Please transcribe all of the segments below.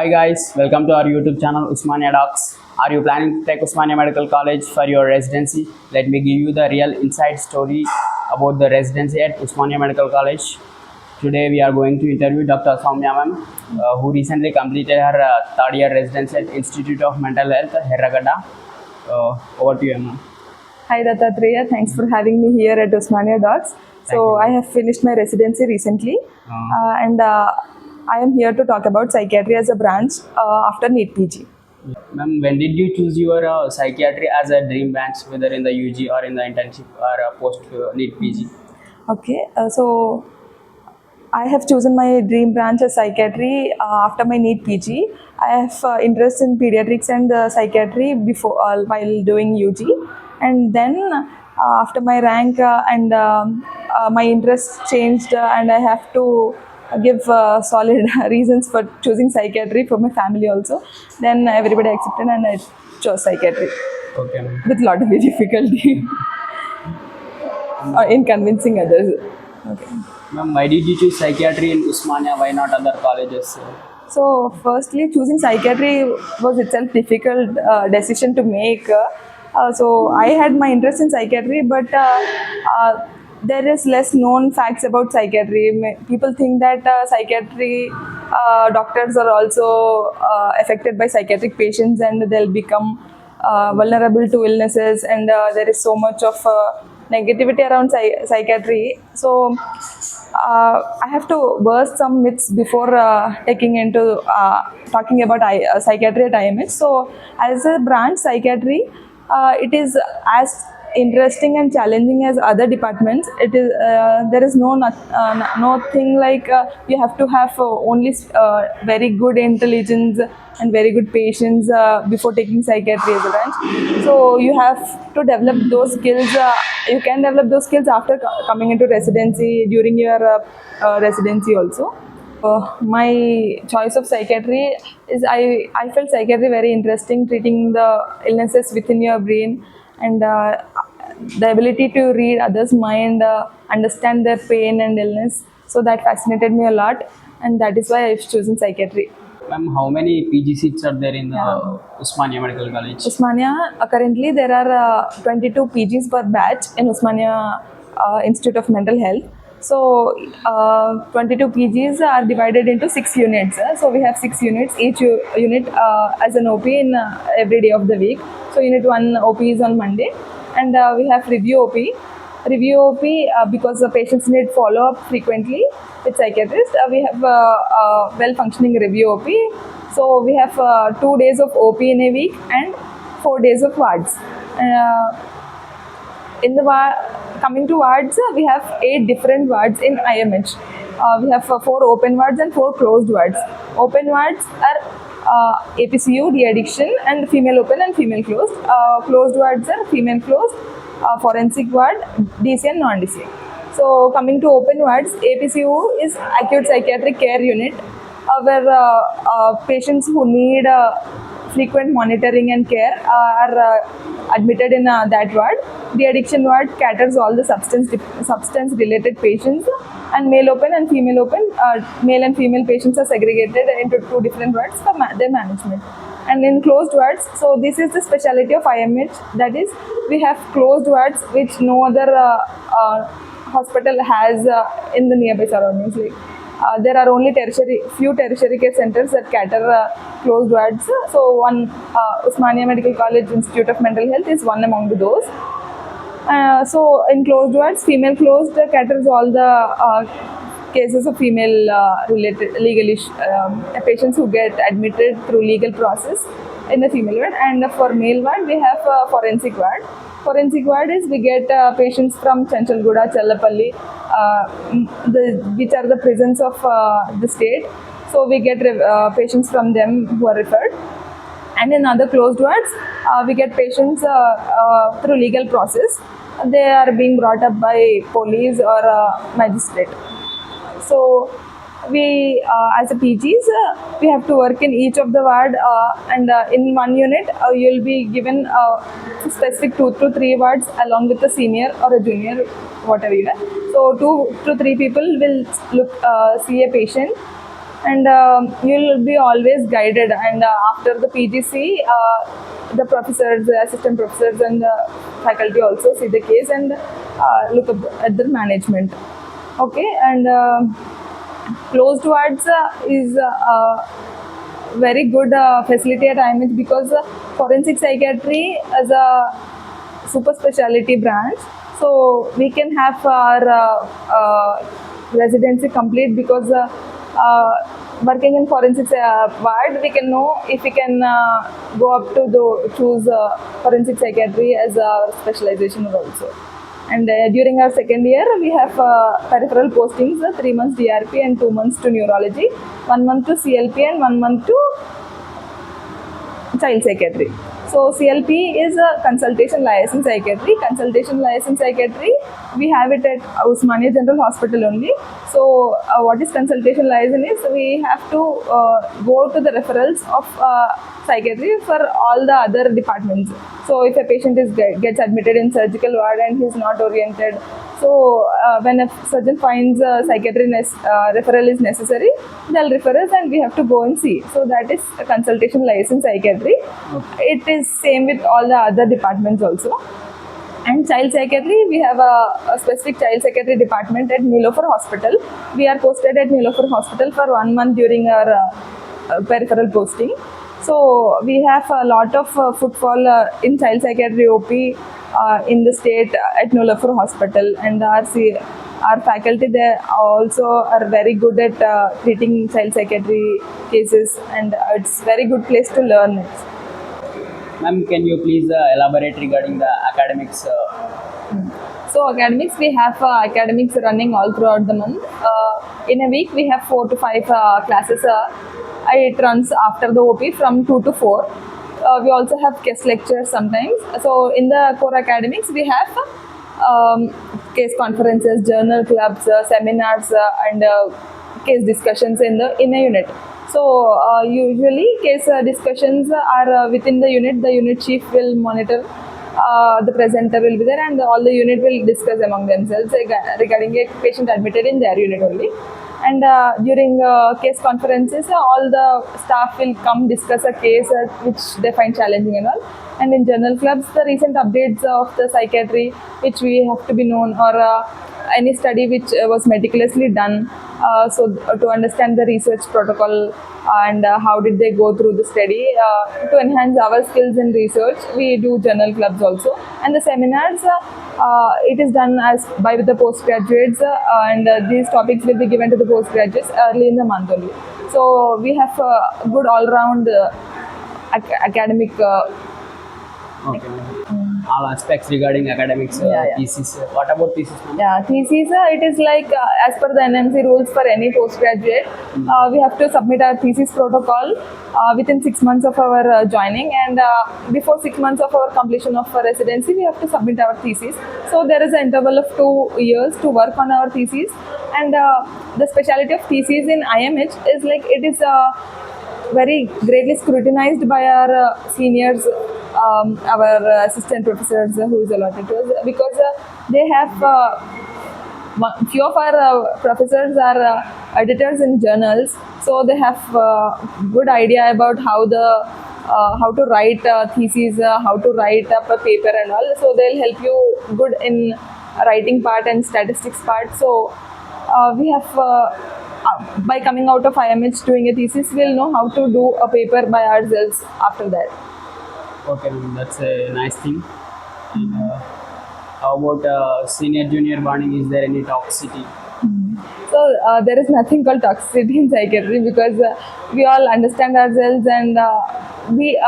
Hi guys, welcome to our YouTube channel Usmania Docs. Are you planning to take Usmania Medical College for your residency? Let me give you the real inside story about the residency at Usmania Medical College. Today we are going to interview Dr. Soumya ma'am, who recently completed her third year residency at Institute of Mental Health, Herragada. Over to you, ma'am. Hi Dattatreya, thanks for having me here at Osmania Docs. Thank you. I have finished my residency recently and I am here to talk about psychiatry as a branch after NEET PG. Ma'am, when did you choose your psychiatry as a dream branch, whether in the UG or in the internship or post NEET PG? Okay, so I have chosen my dream branch as psychiatry after my NEET PG. I have interest in pediatrics and psychiatry before while doing UG, and then after my rank my interest changed, and I have to give solid reasons for choosing psychiatry for my family also. Then everybody accepted, and I chose psychiatry Okay, ma'am. with a lot of difficulty in convincing others. Okay. Ma'am, why did you choose psychiatry in Usmania? Why not other colleges? So, firstly, choosing psychiatry was itself difficult decision to make. So, I had my interest in psychiatry, but there is less known facts about psychiatry. People think that psychiatry doctors are also affected by psychiatric patients, and they'll become vulnerable to illnesses, and there is so much of negativity around psychiatry. So, I have to burst some myths before taking into talking about psychiatry at IMH. So, as a branch, psychiatry, it is as interesting and challenging as other departments. It is there is no thing like you have to have only very good intelligence and very good patience before taking psychiatry as a branch. So you have to develop those skills. You can develop those skills after coming into residency, during your residency also. My choice of psychiatry is I felt psychiatry very interesting, treating the illnesses within your brain, and the ability to read others' mind, understand their pain and illness. So that fascinated me a lot, and that is why I've chosen psychiatry. Ma'am, how many PG seats are there in Usmania Medical College? Usmania, currently there are 22 PGs per batch in Usmania Institute of Mental Health. So 22 PGs are divided into 6 units. So we have 6 units, each unit as an OP in every day of the week. So unit 1 OP is on Monday, and we have review OP. Review OP, because the patients need follow-up frequently with psychiatrists, we have well-functioning review OP. So we have 2 days of OP in a week and 4 days of wards. In the coming to wards, we have 8 different wards in IMH. We have 4 open wards and 4 closed wards. Open wards are APCU, de-addiction, and female open and female closed. Closed wards are female closed, forensic ward, DC and non-DC. So coming to open wards, APCU is acute psychiatric care unit, where patients who need frequent monitoring and care are admitted in that ward. The addiction ward caters all the substance related patients, and male open and female open, male and female patients are segregated into 2 different wards for their management. And in closed wards, so this is the specialty of IMH, that is, we have closed wards which no other hospital has in the nearby surroundings. Like, there are only few tertiary care centers that cater closed wards. So one Usmania Medical College Institute of Mental Health is one among those. So in closed wards, female closed caters all the cases of female related legal patients who get admitted through legal process in the female ward. And for male ward, we have forensic ward. Forensic ward is we get patients from Chanchalguda, Challapalli, which are the prisons of the state. So we get patients from them who are referred. And in other closed wards, we get patients through legal process. They are being brought up by police or magistrate. So we, as a PGs, we have to work in each of the ward, and in one unit, you'll be given specific 2 to 3 wards along with a senior or a junior, whatever you are. So 2 to 3 people will see a patient, and you'll be always guided. And after the PGC, the professors, the assistant professors, and the faculty also see the case and look at the management. Okay, and closed wards is very good facility at IMH because forensic psychiatry is a super specialty branch. So we can have our residency complete because working in forensics ward, we can know if we can go up to the choose forensic psychiatry as a specialization also. And during our second year, we have peripheral postings, 3 months DRP and 2 months to neurology, 1 month to CLP and 1 month to child psychiatry. So CLP is a consultation liaison psychiatry. Consultation liaison psychiatry, we have it at Usmania General Hospital only. So what is consultation liaison is we have to go to the referrals of psychiatry for all the other departments. So if a patient is gets admitted in surgical ward and he is not oriented, so when a surgeon finds a psychiatry referral is necessary, they'll refer us and we have to go and see. So that is a consultation liaison psychiatry. It is same with all the other departments also. And child psychiatry, we have a specific child psychiatry department at Nilofer Hospital. We are posted at Nilofer Hospital for 1 month during our peripheral posting. So we have a lot of footfall in child psychiatry OP in the state at Nilofer Hospital, and our faculty there also are very good at treating child psychiatry cases, and it's very good place to learn it. Ma'am, can you please elaborate regarding the academics? So academics, we have academics running all throughout the month. In a week, we have 4 to 5 classes. It runs after the OP from 2 to 4. We also have guest lectures sometimes. So in the core academics, we have case conferences, journal clubs, seminars, and case discussions in a unit. So usually case discussions are within the unit. The unit chief will monitor. The presenter will be there, and all the unit will discuss among themselves regarding a patient admitted in their unit only. And during case conferences, all the staff will come discuss a case which they find challenging and all. And in journal clubs, the recent updates of the psychiatry which we have to be known, or any study which was meticulously done, so to understand the research protocol and how did they go through the study, to enhance our skills in research, we do journal clubs also. And the seminars, it is done as by the postgraduates, and these topics will be given to the postgraduates early in the month only. So we have a good all-round academic Okay. All aspects regarding academics, thesis. What about thesis, ma'am? Yeah, thesis, it is like as per the NMC rules for any postgraduate, we have to submit our thesis protocol within 6 months of our joining, and before 6 months of our completion of our residency, we have to submit our thesis. So there is an interval of 2 years to work on our thesis, and the specialty of thesis in IMH is like it is very greatly scrutinized by our seniors, our assistant professors who is allotted to us, because they have few of our professors are editors in journals, so they have good idea about how to write theses, how to write up a paper and all. So they'll help you good in writing part and statistics part. So we have by coming out of IMH doing a thesis, we'll know how to do a paper by ourselves after that. Okay, ma'am, that's a nice thing. And, how about senior junior bonding? Is there any toxicity? So there is nothing called toxicity in psychiatry, because we all understand ourselves, and we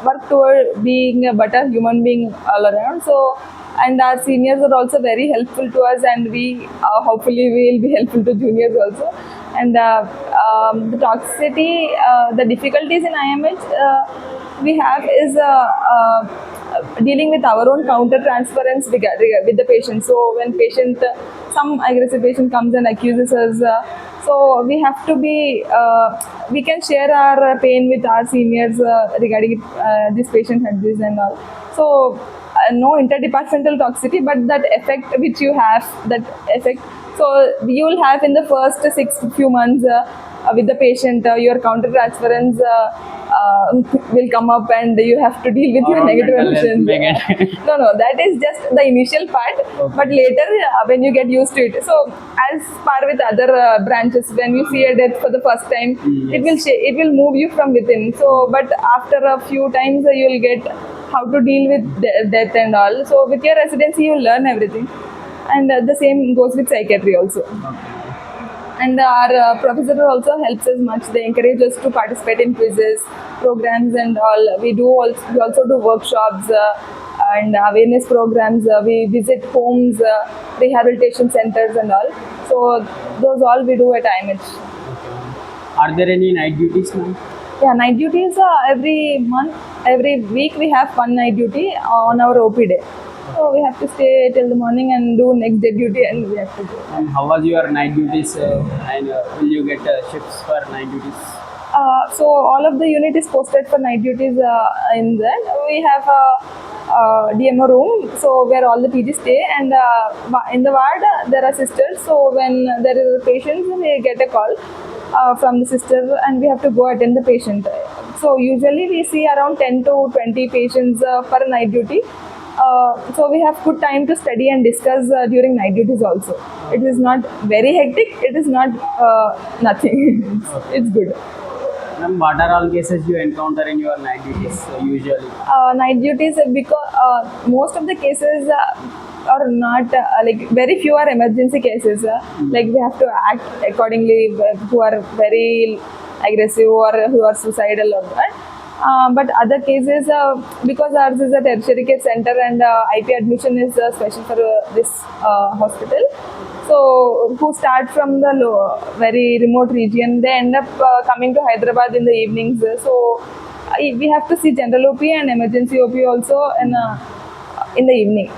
work toward being a better human being all around. So, and our seniors are also very helpful to us, and we hopefully will be helpful to juniors also. And the toxicity, the difficulties in IMH we have is dealing with our own counter transference with the patient. So when patient, some aggressive patient comes and accuses us, so we have to be, we can share our pain with our seniors regarding this patient had this and all. So no interdepartmental toxicity, but that effect which you have, that effect. So you will have in the first few months with the patient, your counter transference will come up and you have to deal with your Around negative mental health, emotions. may get- No, that is just the initial part, but later when you get used to it. So as par with other branches, when you see a death for the first time, it will move you from within. So, but after a few times, you will get how to deal with death and all. So with your residency, you learn everything, and the same goes with psychiatry also. And our professor also helps us much. They encourage us to participate in quizzes, programs, and all. We also do workshops and awareness programs. We visit homes, rehabilitation centers, and all. So those all we do at IMH. Are there any night duties, ma'am? Yeah, night duties every month, every week we have one night duty on our OP day. So we have to stay till the morning and do next day duty, and we have to go. And how was your night duties? And will you get shifts for night duties? So all of the unit is posted for night duties in that. We have a DMO room, so where all the PG stay, and in the ward there are sisters. So when there is a patient, we get a call from the sister, and we have to go attend the patient. So usually we see around 10 to 20 patients per night duty. So we have good time to study and discuss during night duties also. It is not very hectic. It is not nothing. It's good. Ma'am, what are all cases you encounter in your night duties usually? Night duties because most of the cases are not like very few are emergency cases. Like we have to act accordingly. Who are very aggressive or who are suicidal or that. But other cases, because ours is a tertiary care center and IP admission is special for this hospital. So who start from the very remote region, they end up coming to Hyderabad in the evenings. So we have to see general OP and emergency OP also in the evening.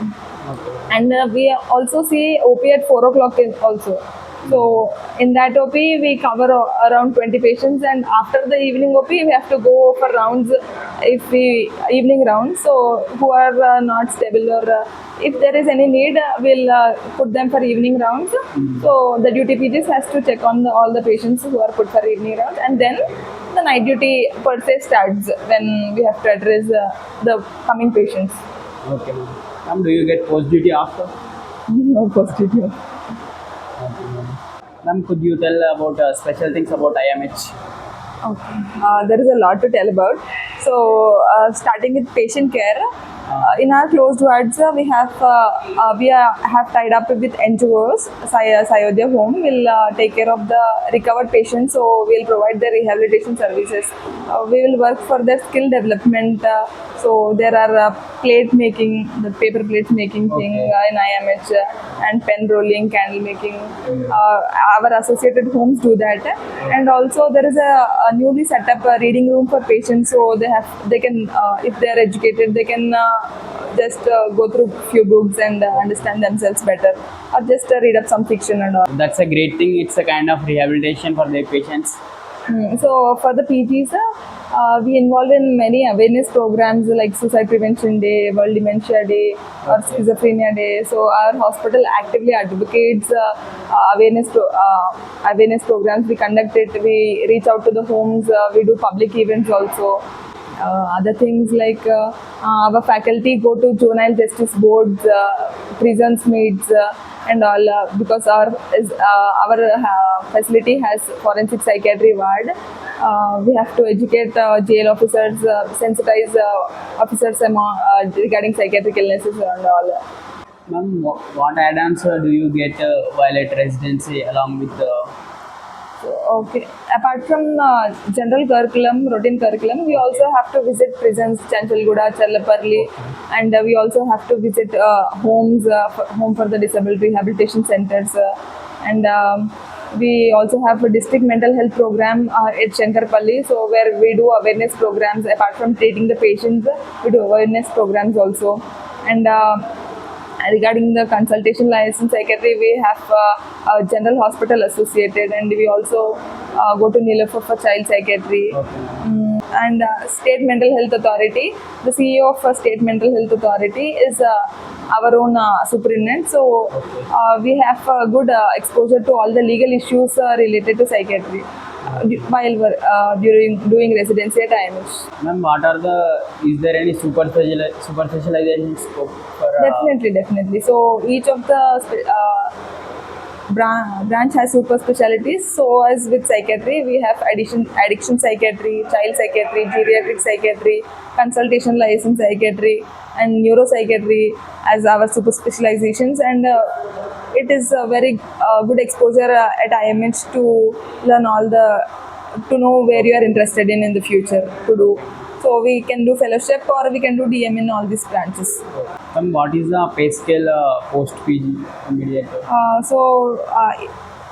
And we also see OP at 4 o'clock also. So in that OP we cover around 20 patients, and after the evening OP we have to go for rounds, evening rounds. So who are not stable or if there is any need, we'll put them for evening rounds. So the duty PGs has to check on all the patients who are put for evening rounds, and then the night duty per se starts when we have to address the coming patients. Okay, ma'am. Ma'am, do you get post duty after? No post duty. Ma'am, could you tell about special things about IMH? Okay. There is a lot to tell about. So, starting with patient care, in our closed wards, we have tied up with NGOs. Sayodhya Home will take care of the recovered patients, so we'll provide the rehabilitation services. We will work for their skill development. So there are plate making, the paper plates making thing in IMH, and pen rolling, candle making. Our associated homes do that, and also there is a newly set up reading room for patients. So they can if they are educated, they can just go through few books and understand themselves better, or just read up some fiction and all. That's a great thing. It's a kind of rehabilitation for their patients. So for the PGs, we involve in many awareness programs like Suicide Prevention Day, World Dementia Day, or Schizophrenia Day. So our hospital actively advocates awareness programs. We conduct it. We reach out to the homes. We do public events also. Other things like our faculty go to juvenile justice boards, prisons meets, and all because our facility has forensic psychiatry ward. We have to educate jail officers, sensitize officers regarding psychiatric illnesses and all. Ma'am, what add-ons do you get while at residency along with Okay. Apart from general curriculum, routine curriculum, we also have to visit prisons, Chanchalguda, Charlaparli, and we also have to visit homes, home for the disabled rehabilitation centers, and we also have a district mental health program at Shankarpalli, so where we do awareness programs. Apart from treating the patients, we do awareness programs also, and regarding the consultation license psychiatry, we have a general hospital associated, and we also go to Nilafur for child psychiatry. And State Mental Health Authority, the CEO of State Mental Health Authority is our own superintendent. So we have good exposure to all the legal issues related to psychiatry. during doing residency at IMH. Ma'am, is there any super specialization scope for? Definitely. So each of the branch has super specialties. So as with psychiatry, we have addiction psychiatry, child psychiatry, geriatric psychiatry, consultation license psychiatry, and neuropsychiatry as our super specializations. And it is a very good exposure at IMH to learn to know where you are interested in the future to do. So we can do fellowship or we can do DM in all these branches. Ma'am, what is the pay scale post PG immediate?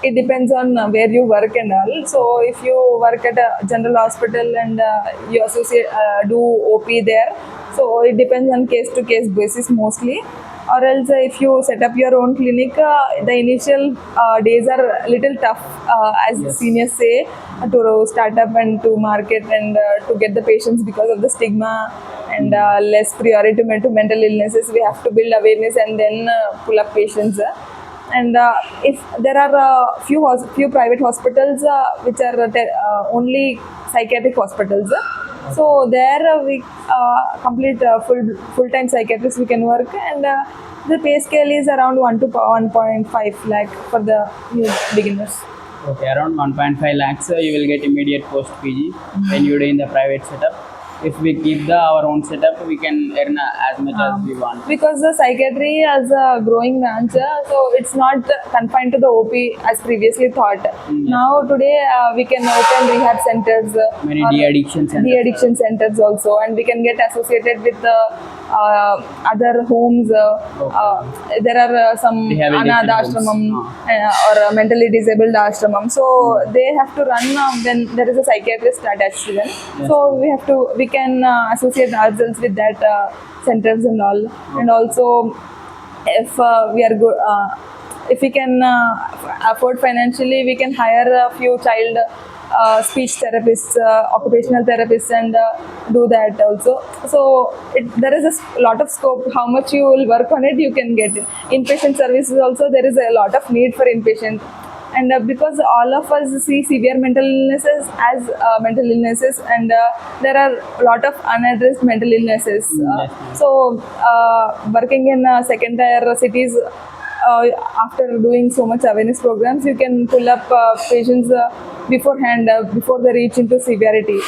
It depends on where you work and all. So if you work at a general hospital and you do OP there, so it depends on case to case basis mostly. Or else if you set up your own clinic, the initial days are a little tough, as Yes. seniors say, to start up and to market and to get the patients because of the stigma and less priority to mental illnesses. We have to build awareness and then pull up patients. And if there are few private hospitals which are only psychiatric hospitals, so there we complete full time psychiatrists we can work, and the pay scale is around 1 to 1.5 lakh for the new beginners. Okay, around 1.5 lakhs you will get immediate post PG when you do in the private setup. If we keep our own setup, we can earn as much as we want. Because the psychiatry as a growing branch, so it's not confined to the OP as previously thought. Now today we can open rehab centers, Many or de-addiction centers. de-addiction centers also, and we can get associated with the other homes. There are some Rehabilitation Anadha homes. ashramam or mentally disabled ashramam. So they have to run when there is a psychiatrist attached to them. Yes. So we can associate ourselves with that centers and all. And also, if we are good, if we can afford financially, we can hire a few child speech therapists, occupational therapists, and do that also. So there is a lot of scope. How much you will work on it, you can get it. Inpatient services also, there is a lot of need for inpatient. And because all of us see severe mental illnesses as mental illnesses, and there are a lot of unaddressed mental illnesses. Yes. So working in second tier cities, after doing so much awareness programs, you can pull up patients beforehand, before they reach into severity.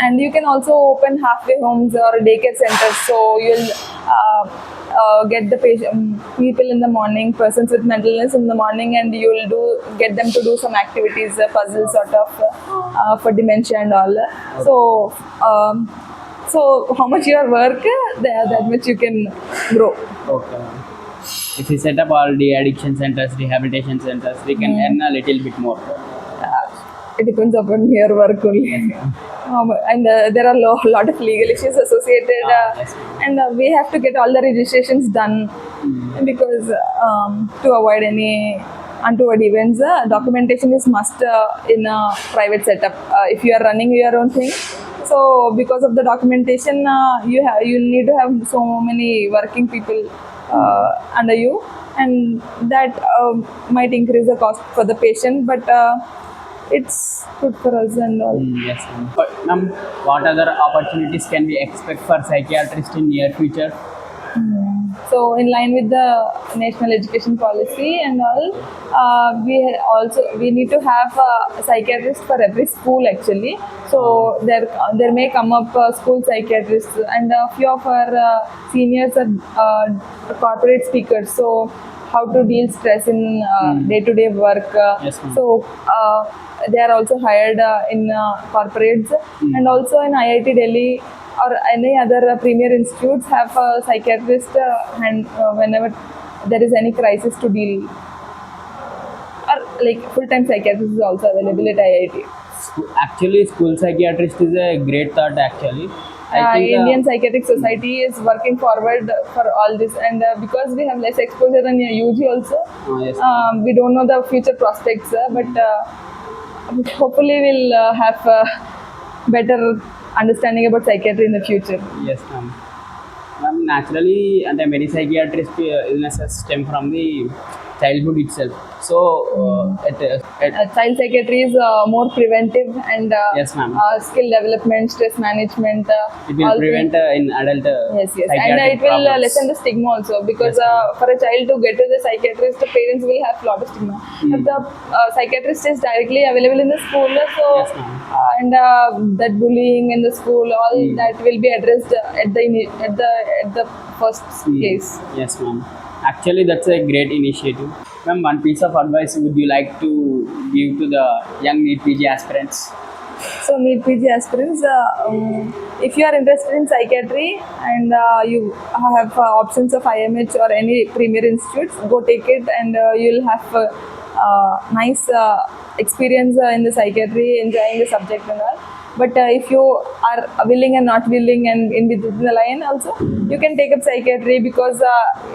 And you can also open halfway homes or daycare centers. So you'll get the people in the morning, persons with mental illness in the morning, and you'll get them to do some activities, puzzles sort of for dementia and all. So how much your work, that much you can grow. Okay. If we set up all de-addiction centers, rehabilitation centers, we can earn a little bit more. It depends upon your work only. And there are a lot of legal issues associated, Yes. and we have to get all the registrations done because to avoid any untoward events, documentation is must in a private setup. If you are running your own thing, so because of the documentation, you need to have so many working people under you, and that might increase the cost for the patient, but it's good for us and all. Yes, ma'am. But, ma'am, what other opportunities can we expect for psychiatrists in near future? So in line with the national education policy and all, we need to have a psychiatrist for every school actually. So there may come up school psychiatrists, and a few of our seniors are corporate speakers. So how to deal stress in day-to-day work. Yes, ma'am. So they are also hired in corporates, and also in IIT Delhi or any other premier institutes have a psychiatrist whenever there is any crisis to deal. Or like full-time psychiatrist is also available at IIT. Actually, school psychiatrist is a great thought. Actually, I think Indian Psychiatric Society is working forward for all this, and because we have less exposure than UG also, yes. we don't know the future prospects, but hopefully we'll have better understanding about psychiatry in the future. Yes, ma'am. Ma'am, naturally, and many psychiatric illnesses stem from the childhood itself. So, Child psychiatry is more preventive and Yes, ma'am. skill development, stress management. It will all prevent in adult Yes, yes, and psychiatric it will problems. lessen the stigma also because Yes, ma'am. for a child to get to the psychiatrist, the parents will have lot of stigma. If the psychiatrist is directly available in the school, so Yes, ma'am. and that bullying in the school, all that will be addressed at the first place. Yes, ma'am. Actually, that's a great initiative. Ma'am, one piece of advice would you like to give to the young NEET PG aspirants? So, NEET PG aspirants, if you are interested in psychiatry and you have options of IMH or any premier institutes, go take it and you'll have nice experience in the psychiatry, enjoying the subject and all. But if you are willing and not willing and in between the line also, you can take up psychiatry because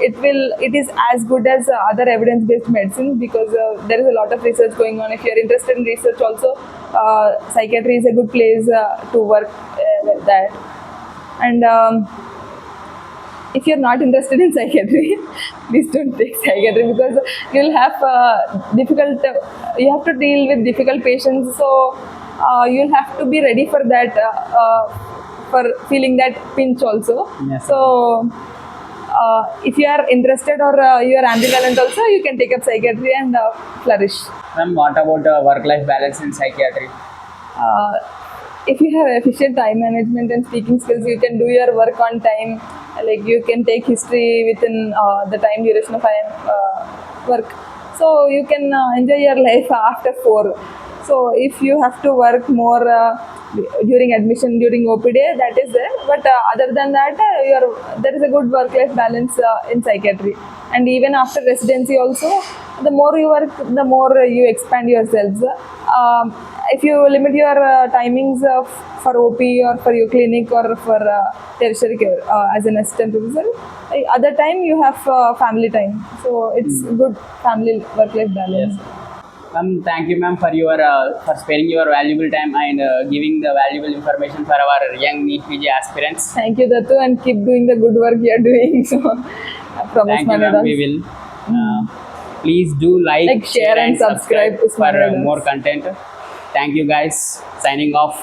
it is as good as other evidence-based medicine because there is a lot of research going on. If you are interested in research also, psychiatry is a good place to work with that. And if you're not interested in psychiatry, please don't take psychiatry because you'll have you have to deal with difficult patients. So you'll have to be ready for that, for feeling that pinch also. Yes. So if you are interested or you are ambivalent also, you can take up psychiatry and flourish. Ma'am, what about work-life balance in psychiatry? uh, if you have efficient time management and speaking skills, you can do your work on time. Like you can take history within the time duration of work. So you can enjoy your life after 4. So if you have to work more during admission, during OPD, that is there. But other than that, there is a good work-life balance in psychiatry. And even after residency also, the more you work, the more you expand yourselves. If you limit your timings for OP or for your clinic or for tertiary care as an assistant professor, other time you have family time. So it's good family work-life balance. Yes. Ma'am, thank you, ma'am, for your for sparing your valuable time and giving the valuable information for our young NEET PG aspirants. Thank you, Datu, and keep doing the good work you are doing. So, from Thank you, Usmania ma'am. Docs. We will. Please do Like, share and subscribe to for Usmania Docs. more content. Thank you, guys. Signing off.